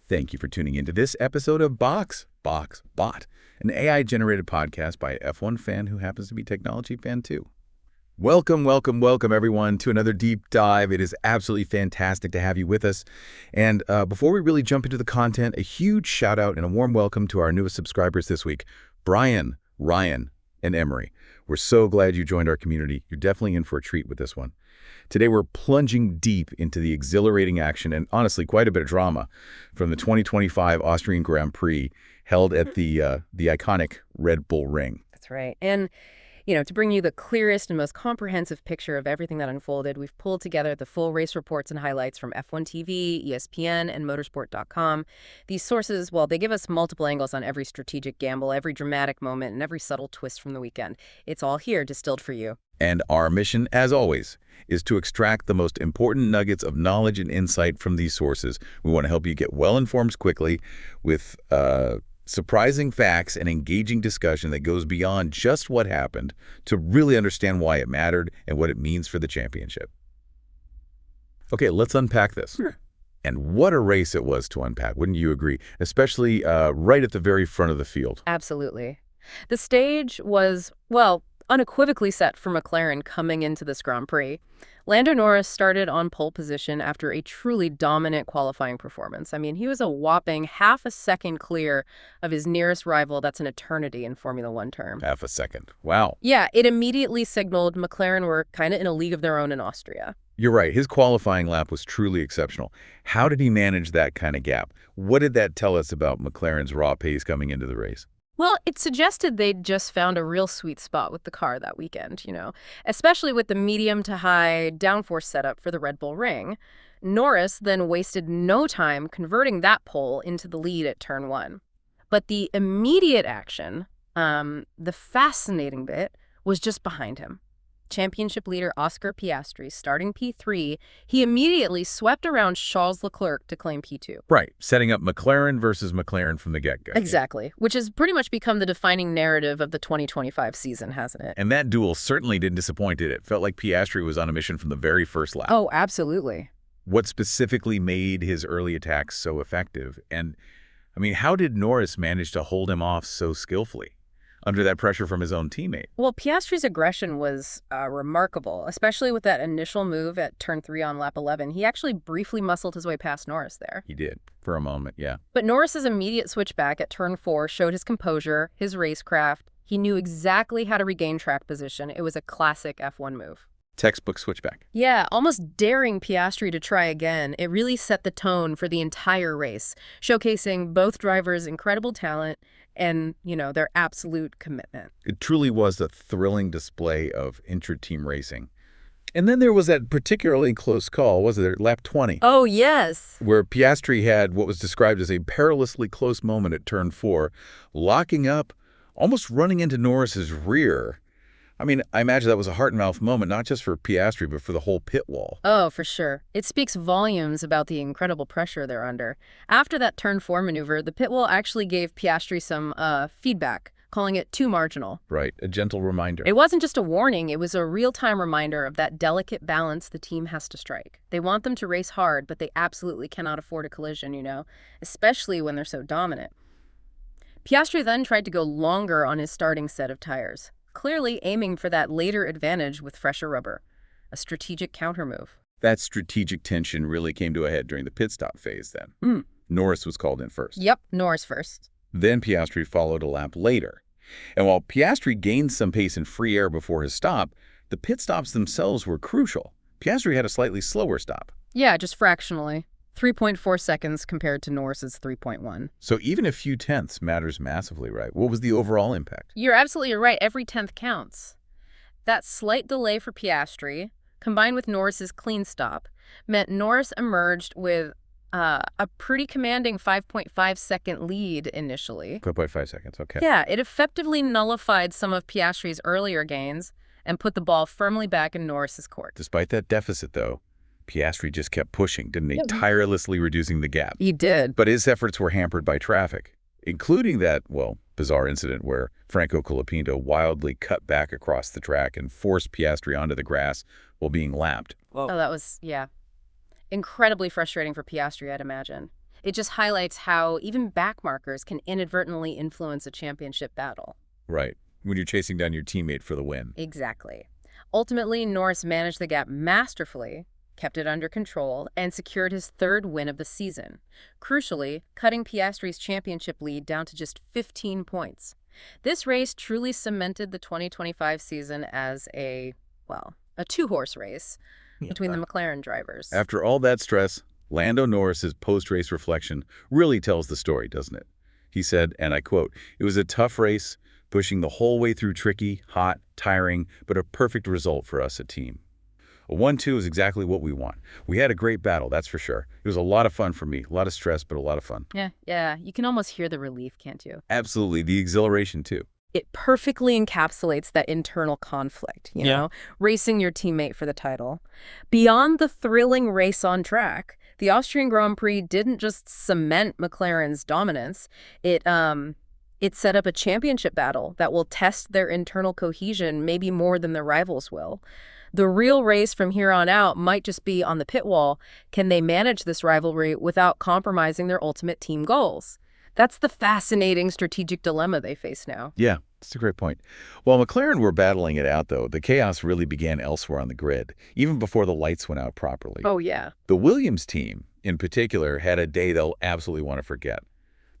Thank you for tuning into this episode of Bot, an AI-generated podcast by an F1 fan who happens to be a technology fan too. Welcome, everyone, to another deep dive. It is absolutely fantastic to have you with us. And before we really jump into the content, a huge shout out and a warm welcome to our newest subscribers this week, Brian, Ryan, and Emery. We're so glad you joined our community. You're definitely in for a treat with this one. Today, we're plunging deep into the exhilarating action and honestly quite a bit of drama from the 2025 Austrian Grand Prix held at the iconic Red Bull Ring. That's right. And to bring you the clearest and most comprehensive picture of everything that unfolded, we've pulled together the full race reports and highlights from F1 TV, ESPN, and motorsport.com. These sources, well, they give us multiple angles on every strategic gamble, every dramatic moment, and every subtle twist from the weekend. It's all here distilled for you. And our mission, as always, is to extract the most important nuggets of knowledge and insight from these sources. We want to help you get well-informed quickly with surprising facts and engaging discussion that goes beyond just what happened to really understand why it mattered and what it means for the championship. Okay, let's unpack this. Sure. And what a race it was to unpack, wouldn't you agree? Especially right at the very front of the field. Absolutely. The stage was, well, unequivocally set for McLaren coming into this Grand Prix. Lando Norris started on pole position after a truly dominant qualifying performance. I mean, he was a whopping half a second clear of his nearest rival. That's an eternity in Formula One term. Half a second. Wow. Yeah, it immediately signaled McLaren were kind of in a league of their own in Austria. You're right. His qualifying lap was truly exceptional. How did he manage that kind of gap? What did that tell us about McLaren's raw pace coming into the race? Well, it suggested they'd just found a real sweet spot with the car that weekend, especially with the medium to high downforce setup for the Red Bull Ring. Norris then wasted no time converting that pole into the lead at turn 1. But the immediate action, the fascinating bit, was just behind him. Championship leader Oscar Piastri starting P3, he immediately swept around Charles Leclerc to claim P2. Right, setting up McLaren versus McLaren from the get-go. Exactly, which has pretty much become the defining narrative of the 2025 season, hasn't it? And that duel certainly didn't disappoint, did it? Felt like Piastri was on a mission from the very first lap. Oh, absolutely. What specifically made his early attacks so effective? And, I mean, how did Norris manage to hold him off so skillfully under that pressure from his own teammate? Well, Piastri's aggression was remarkable, especially with that initial move at turn 3 on lap 11. He actually briefly muscled his way past Norris there. He did, for a moment, yeah. But Norris's immediate switchback at turn 4 showed his composure, his racecraft. He knew exactly how to regain track position. It was a classic F1 move. Textbook switchback. Yeah, almost daring Piastri to try again. It really set the tone for the entire race, showcasing both drivers' incredible talent and, their absolute commitment. It truly was a thrilling display of intra-team racing. And then there was that particularly close call, wasn't there, lap 20? Oh, yes. Where Piastri had what was described as a perilously close moment at turn 4, locking up, almost running into Norris's rear. I mean, I imagine that was a heart-and-mouth moment, not just for Piastri, but for the whole pit wall. Oh, for sure. It speaks volumes about the incredible pressure they're under. After that turn 4 maneuver, the pit wall actually gave Piastri some feedback, calling it too marginal. Right, a gentle reminder. It wasn't just a warning, it was a real-time reminder of that delicate balance the team has to strike. They want them to race hard, but they absolutely cannot afford a collision, especially when they're so dominant. Piastri then tried to go longer on his starting set of tires, clearly aiming for that later advantage with fresher rubber, a strategic countermove. That strategic tension really came to a head during the pit stop phase then. Norris was called in first. Yep, Norris first. Then Piastri followed a lap later. And while Piastri gained some pace in free air before his stop, the pit stops themselves were crucial. Piastri had a slightly slower stop. Yeah, just fractionally. 3.4 seconds compared to Norris's 3.1. So even a few tenths matters massively, right? What was the overall impact? You're absolutely right. Every tenth counts. That slight delay for Piastri, combined with Norris's clean stop, meant Norris emerged with a pretty commanding 5.5 second lead initially. 5.5 seconds, okay. Yeah, it effectively nullified some of Piastri's earlier gains and put the ball firmly back in Norris's court. Despite that deficit, though, Piastri just kept pushing, didn't he? Tirelessly reducing the gap. He did. But his efforts were hampered by traffic, including that, bizarre incident where Franco Colapinto wildly cut back across the track and forced Piastri onto the grass while being lapped. Oh, that was, incredibly frustrating for Piastri, I'd imagine. It just highlights how even backmarkers can inadvertently influence a championship battle. Right, when you're chasing down your teammate for the win. Exactly. Ultimately, Norris managed the gap masterfully, kept it under control, and secured his third win of the season, crucially cutting Piastri's championship lead down to just 15 points. This race truly cemented the 2025 season as a two-horse race between the McLaren drivers. After all that stress, Lando Norris's post-race reflection really tells the story, doesn't it? He said, and I quote, "It was a tough race, pushing the whole way through tricky, hot, tiring, but a perfect result for us, a team. A 1-2 is exactly what we want. We had a great battle, that's for sure. It was a lot of fun for me. A lot of stress, but a lot of fun." Yeah. You can almost hear the relief, can't you? Absolutely. The exhilaration, too. It perfectly encapsulates that internal conflict, you know, racing your teammate for the title. Beyond the thrilling race on track, the Austrian Grand Prix didn't just cement McLaren's dominance. It set up a championship battle that will test their internal cohesion maybe more than their rivals will. The real race from here on out might just be on the pit wall. Can they manage this rivalry without compromising their ultimate team goals? That's the fascinating strategic dilemma they face now. Yeah, that's a great point. While McLaren were battling it out, though, the chaos really began elsewhere on the grid, even before the lights went out properly. Oh, yeah. The Williams team, in particular, had a day they'll absolutely want to forget.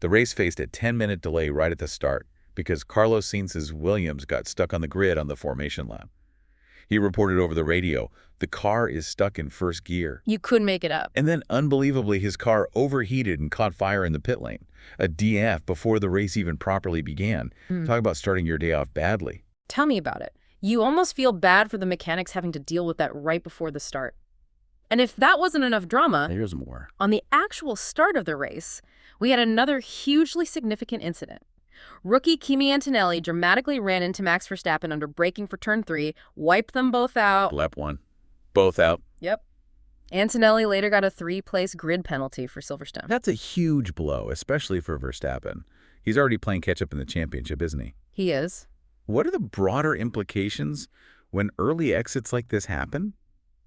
The race faced a 10-minute delay right at the start because Carlos Sainz's Williams got stuck on the grid on the formation lap. He reported over the radio, "The car is stuck in first gear." You couldn't make it up. And then, unbelievably, his car overheated and caught fire in the pit lane. A DNF before the race even properly began. Talk about starting your day off badly. Tell me about it. You almost feel bad for the mechanics having to deal with that right before the start. And if that wasn't enough drama, There's more. on the actual start of the race, we had another hugely significant incident. Rookie Kimi Antonelli dramatically ran into Max Verstappen under braking for turn 3, wiped them both out. Lap 1. Both out. Yep. Antonelli later got a 3-place grid penalty for Silverstone. That's a huge blow, especially for Verstappen. He's already playing catch-up in the championship, isn't he? He is. What are the broader implications when early exits like this happen?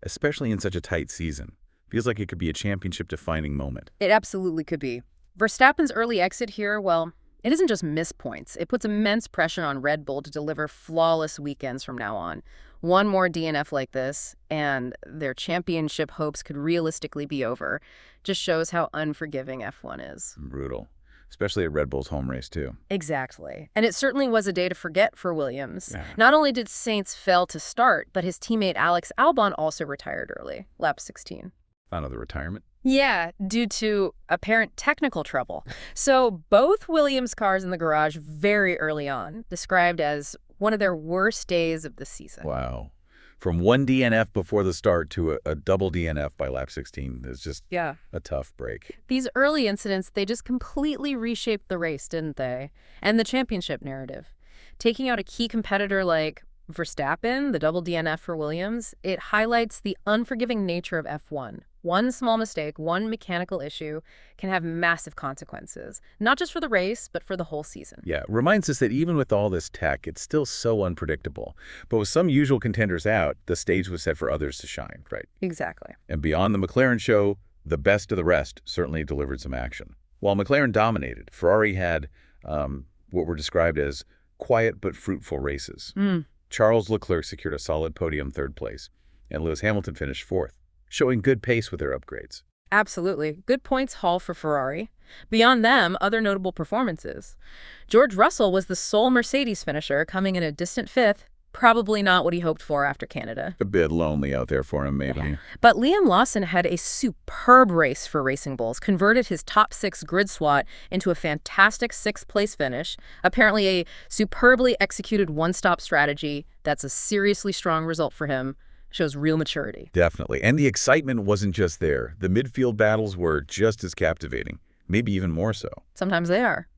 Especially in such a tight season. Feels like it could be a championship-defining moment. It absolutely could be. Verstappen's early exit here, well, it isn't just missed points. It puts immense pressure on Red Bull to deliver flawless weekends from now on. One more DNF like this, and their championship hopes could realistically be over. Just shows how unforgiving F1 is. Brutal. Especially at Red Bull's home race, too. Exactly. And it certainly was a day to forget for Williams. Not only did Sainz fail to start, but his teammate Alex Albon also retired early, lap 16. Another retirement? Yeah, due to apparent technical trouble. So both Williams cars in the garage very early on, described as one of their worst days of the season. Wow. From one DNF before the start to a double DNF by lap 16 is just a tough break. These early incidents, they just completely reshaped the race, didn't they? And the championship narrative. Taking out a key competitor like Verstappen, the double DNF for Williams, it highlights the unforgiving nature of F1. One small mistake, one mechanical issue can have massive consequences, not just for the race, but for the whole season. Yeah, it reminds us that even with all this tech, it's still so unpredictable. But with some usual contenders out, the stage was set for others to shine, right? Exactly. And beyond the McLaren show, the best of the rest certainly delivered some action. While McLaren dominated, Ferrari had what were described as quiet but fruitful races. Charles Leclerc secured a solid podium third place, and Lewis Hamilton finished fourth, showing good pace with their upgrades. Absolutely. Good points haul for Ferrari. Beyond them, other notable performances. George Russell was the sole Mercedes finisher, coming in a distant fifth. Probably not what he hoped for after Canada. A bit lonely out there for him, maybe. Yeah. But Liam Lawson had a superb race for Racing Bulls, converted his top 6 grid swat into a fantastic 6th-place finish. Apparently a superbly executed one-stop strategy. That's a seriously strong result for him. Shows real maturity. Definitely. And the excitement wasn't just there. The midfield battles were just as captivating, maybe even more so. Sometimes they are.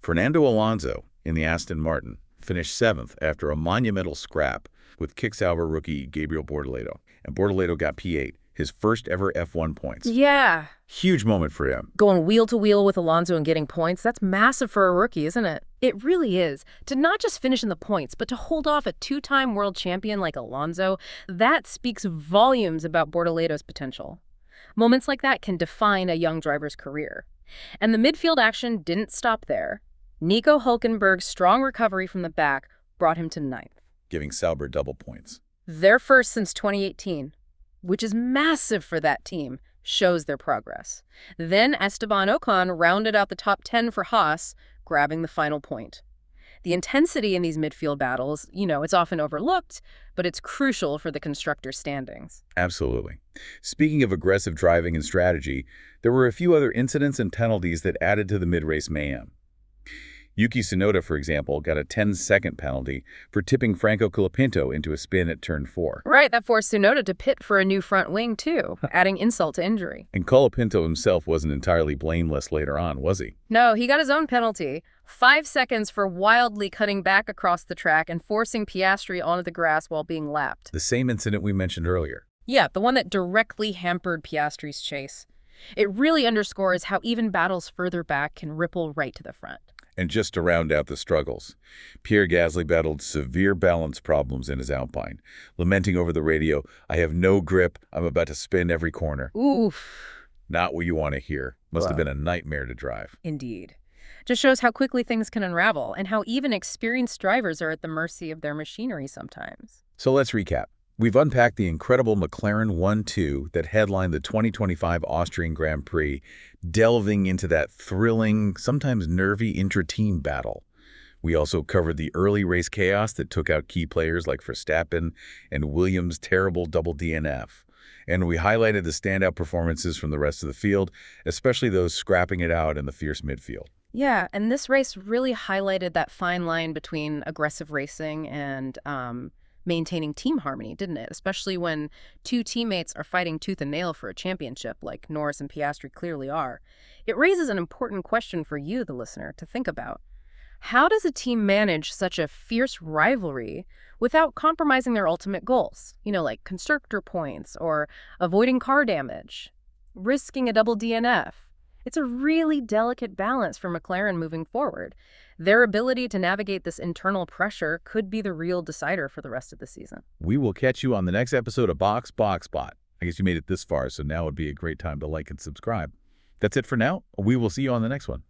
Fernando Alonso in the Aston Martin finished 7th after a monumental scrap with Kick-Sauber rookie Gabriel Bortoleto. And Bortoleto got P8, his first ever F1 points. Yeah. Huge moment for him. Going wheel to wheel with Alonso and getting points, that's massive for a rookie, isn't it? It really is. To not just finish in the points, but to hold off a 2-time world champion like Alonso, that speaks volumes about Bortoleto's potential. Moments like that can define a young driver's career. And the midfield action didn't stop there. Nico Hülkenberg's strong recovery from the back brought him to ninth. Giving Sauber double points. Their first since 2018, which is massive for that team, shows their progress. Then Esteban Ocon rounded out the top 10 for Haas, grabbing the final point. The intensity in these midfield battles, it's often overlooked, but it's crucial for the constructors' standings. Absolutely. Speaking of aggressive driving and strategy, there were a few other incidents and penalties that added to the mid-race mayhem. Yuki Tsunoda, for example, got a 10-second penalty for tipping Franco Colapinto into a spin at turn 4. Right, that forced Tsunoda to pit for a new front wing, too, adding insult to injury. And Colapinto himself wasn't entirely blameless later on, was he? No, he got his own penalty. 5 seconds for wildly cutting back across the track and forcing Piastri onto the grass while being lapped. The same incident we mentioned earlier. Yeah, the one that directly hampered Piastri's chase. It really underscores how even battles further back can ripple right to the front. And just to round out the struggles, Pierre Gasly battled severe balance problems in his Alpine, lamenting over the radio, "I have no grip, I'm about to spin every corner." Oof. Not what you want to hear. Must have been a nightmare to drive. Indeed. Just shows how quickly things can unravel and how even experienced drivers are at the mercy of their machinery sometimes. So let's recap. We've unpacked the incredible McLaren 1-2 that headlined the 2025 Austrian Grand Prix, delving into that thrilling, sometimes nervy intra-team battle. We also covered the early race chaos that took out key players like Verstappen and Williams' terrible double DNF. And we highlighted the standout performances from the rest of the field, especially those scrapping it out in the fierce midfield. Yeah, and this race really highlighted that fine line between aggressive racing and maintaining team harmony, didn't it? Especially when two teammates are fighting tooth and nail for a championship, like Norris and Piastri clearly are. It raises an important question for you, the listener, to think about. How does a team manage such a fierce rivalry without compromising their ultimate goals? Like constructor points or avoiding car damage, risking a double DNF. It's a really delicate balance for McLaren moving forward. Their ability to navigate this internal pressure could be the real decider for the rest of the season. We will catch you on the next episode of Box Bot. I guess you made it this far, so now would be a great time to like and subscribe. That's it for now. We will see you on the next one.